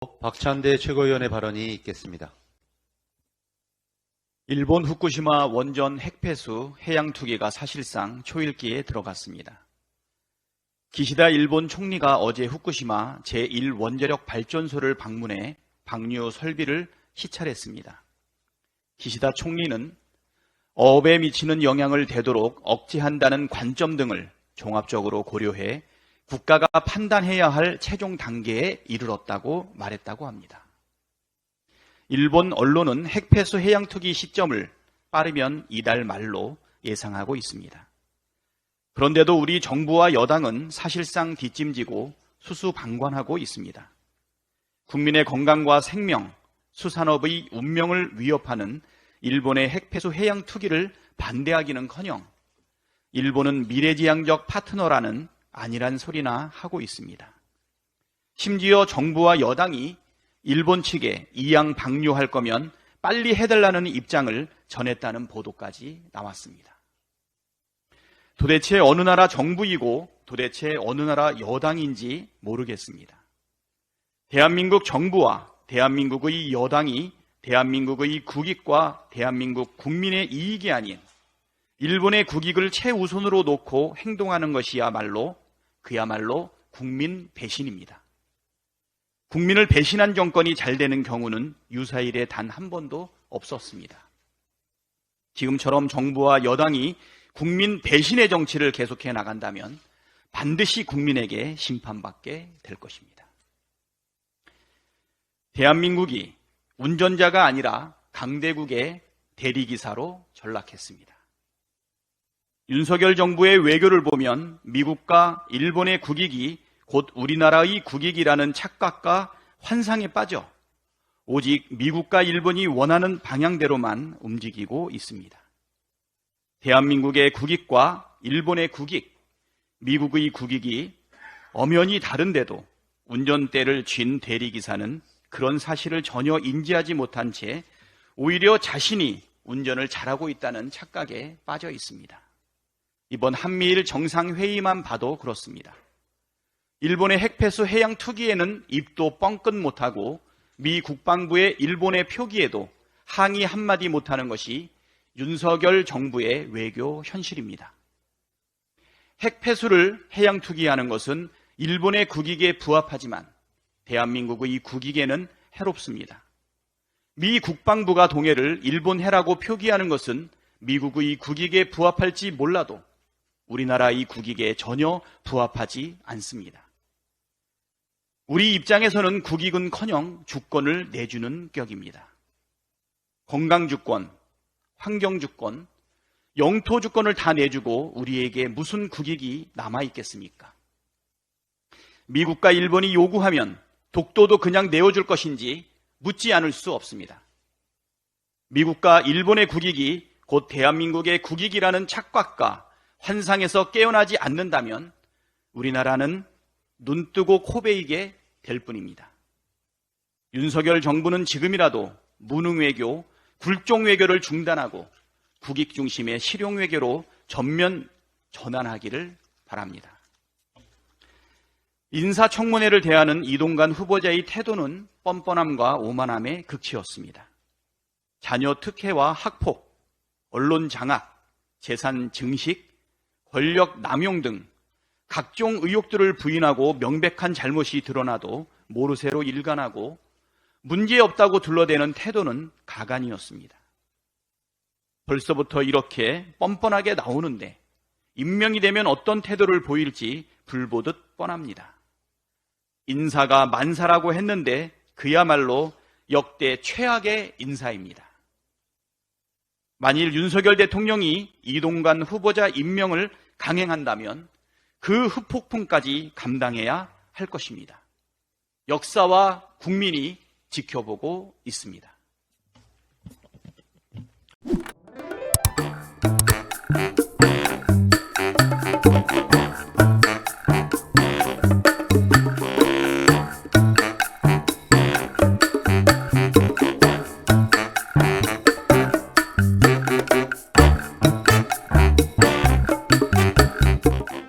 박찬대 최고위원의 발언이 있겠습니다. 일본 후쿠시마 원전 핵폐수 해양 투기가 사실상 초읽기에 들어갔습니다. 기시다 일본 총리가 어제 후쿠시마 제1원자력 발전소를 방문해 방류 설비를 시찰했습니다. 기시다 총리는 어업에 미치는 영향을 되도록 억제한다는 관점 등을 종합적으로 고려해 국가가 판단해야 할 최종 단계에 이르렀다고 말했다고 합니다. 일본 언론은 핵폐수 해양 투기 시점을 빠르면 이달 말로 예상하고 있습니다. 그런데도 우리 정부와 여당은 사실상 뒷짐지고 수수방관하고 있습니다. 국민의 건강과 생명, 수산업의 운명을 위협하는 일본의 핵폐수 해양 투기를 반대하기는커녕 일본은 미래지향적 파트너라는 아니란 소리나 하고 있습니다. 심지어 정부와 여당이 일본 측에 이양 방류할 거면 빨리 해달라는 입장을 전했다는 보도까지 나왔습니다. 도대체 어느 나라 정부이고 도대체 어느 나라 여당인지 모르겠습니다. 대한민국 정부와 대한민국의 여당이 대한민국의 국익과 대한민국 국민의 이익이 아닌 일본의 국익을 최우선으로 놓고 행동하는 것이야말로 그야말로 국민 배신입니다. 국민을 배신한 정권이 잘 되는 경우는 유사일에 단 한 번도 없었습니다. 지금처럼 정부와 여당이 국민 배신의 정치를 계속해 나간다면 반드시 국민에게 심판받게 될 것입니다. 대한민국이 운전자가 아니라 강대국의 대리기사로 전락했습니다. 윤석열 정부의 외교를 보면 미국과 일본의 국익이 곧 우리나라의 국익이라는 착각과 환상에 빠져 오직 미국과 일본이 원하는 방향대로만 움직이고 있습니다. 대한민국의 국익과 일본의 국익, 미국의 국익이 엄연히 다른데도 운전대를 쥔 대리기사는 그런 사실을 전혀 인지하지 못한 채 오히려 자신이 운전을 잘하고 있다는 착각에 빠져 있습니다. 이번 한미일 정상회의만 봐도 그렇습니다. 일본의 핵폐수 해양 투기에는 입도 뻥끗 못하고 미 국방부의 일본의 표기에도 항의 한마디 못하는 것이 윤석열 정부의 외교 현실입니다. 핵폐수를 해양 투기하는 것은 일본의 국익에 부합하지만 대한민국의 국익에는 해롭습니다. 미 국방부가 동해를 일본 해라고 표기하는 것은 미국의 국익에 부합할지 몰라도 우리나라의 국익에 전혀 부합하지 않습니다. 우리 입장에서는 국익은커녕 주권을 내주는 격입니다. 건강주권, 환경주권, 영토주권을 다 내주고 우리에게 무슨 국익이 남아있겠습니까? 미국과 일본이 요구하면 독도도 그냥 내어줄 것인지 묻지 않을 수 없습니다. 미국과 일본의 국익이 곧 대한민국의 국익이라는 착각과 환상에서 깨어나지 않는다면 우리나라는 눈뜨고 코베이게 될 뿐입니다. 윤석열 정부는 지금이라도 무능외교, 굴종외교를 중단하고 국익 중심의 실용외교로 전면 전환하기를 바랍니다. 인사청문회를 대하는 이동관 후보자의 태도는 뻔뻔함과 오만함의 극치였습니다. 자녀 특혜와 학폭, 언론 장악, 재산 증식, 권력 남용 등 각종 의혹들을 부인하고 명백한 잘못이 드러나도 모르쇠로 일관하고 문제없다고 둘러대는 태도는 가관이었습니다. 벌써부터 이렇게 뻔뻔하게 나오는데 임명이 되면 어떤 태도를 보일지 불보듯 뻔합니다. 인사가 만사라고 했는데 그야말로 역대 최악의 인사입니다. 만일 윤석열 대통령이 이동관 후보자 임명을 강행한다면 그 후폭풍까지 감당해야 할 것입니다. 역사와 국민이 지켜보고 있습니다.